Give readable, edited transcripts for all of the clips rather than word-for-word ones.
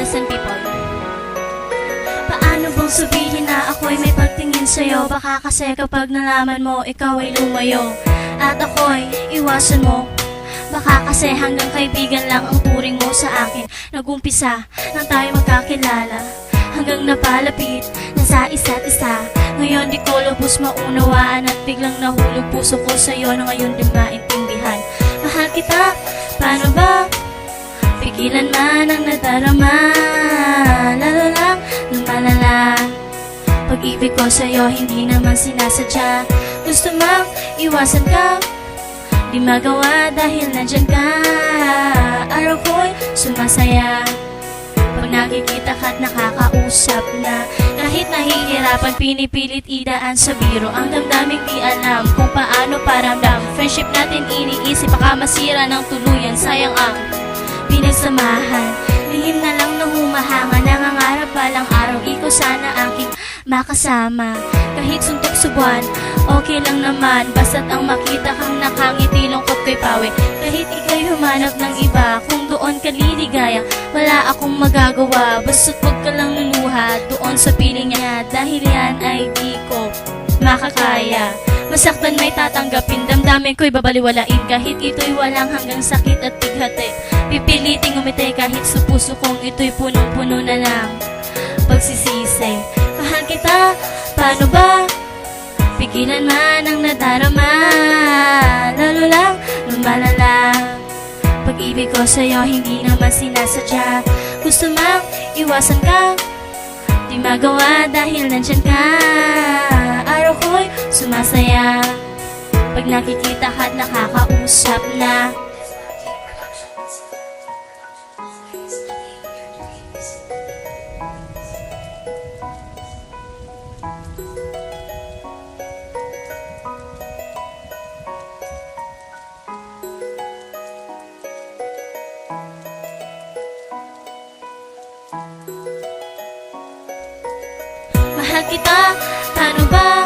innocent people. Paano bang sabihin na ako'y may pagtingin sa'yo? Baka kasi kapag nalaman mo, ikaw ay lumayo at ako'y iwasan mo. Baka kasi hanggang kaibigan lang ang turing mo sa akin. Nag-umpisa nang tayo magkakilala, hanggang napalapit na sa isa't isa. Ngayon di ko lubos maunawaan at biglang nahulog puso ko sa'yo na ngayon din maintindihan. Mahal kita, paano ba? Pigilan man ang nadarama, lalo lang lumalala. Pag-ibig ko sa'yo hindi naman sinasadya. Gusto mang iwasan ka, di magawa dahil nandyan ka. Araw ko'y sumasaya pag nakikita ka't nakakausap na. Kahit nahihirapan, pinipilit idaan sa biro ang damdaming di alam kung paano paramdam. Friendship natin iniisip, baka masira ng tuluyan. Sayang ang pinagsamahan, lihim na lang na humahanga. Nangangarap balang araw, ikaw sana aking makasama. Kahit suntok sa buwan, okay lang naman, basta't ang makita kang nakangiti, lungkot ko'y pawi. Kahit ika'y humanap ng iba, kung doon ka liligaya, wala akong magagawa. Basta't huwag ka lang luluha doon sa piling niya, dahil yan ay di ko makakaya. Masaktan may tatanggapin, damdamin ko'y babaliwalain. Kahit ito'y walang hanggang sakit at bighati, pipiliting umiti kahit sa puso kong ito'y punong-puno na ng pagsisisi. Mahal kita, paano ba? Pigilan man ang nadarama, lalo lang lumalala. Pag-ibig ko sa'yo hindi naman sinasadya. Gusto mang iwasan ka, di magawa dahil nandyan ka. Araw ko'y sumasaya pag nakikita ka't nakakausap na. Mahal kita, paano ba?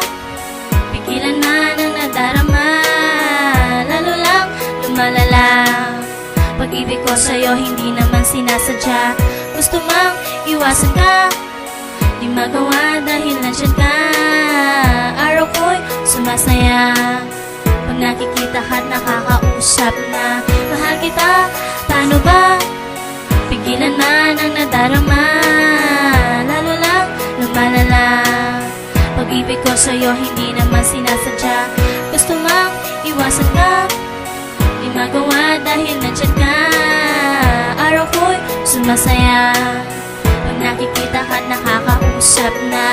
Pigilan man ang nadarama, lalo lang lumalala. Pag-ibig ko sa'yo hindi naman sinasadya. Gusto mang iwasan ka, di magawa dahil nandyan ka. Araw ko'y sumasaya pag nakikita ka't nakakausap na. Mahal kita, paano ba? Pigilan man ang nadarama, lalo lang lumalala. Pag-ibig ko sa'yo hindi naman sinasadya. Gusto mang iwasan ka, di magawa dahil nandyan ka. Araw ko'y sumasaya pag nakikita ka't nakakausap na.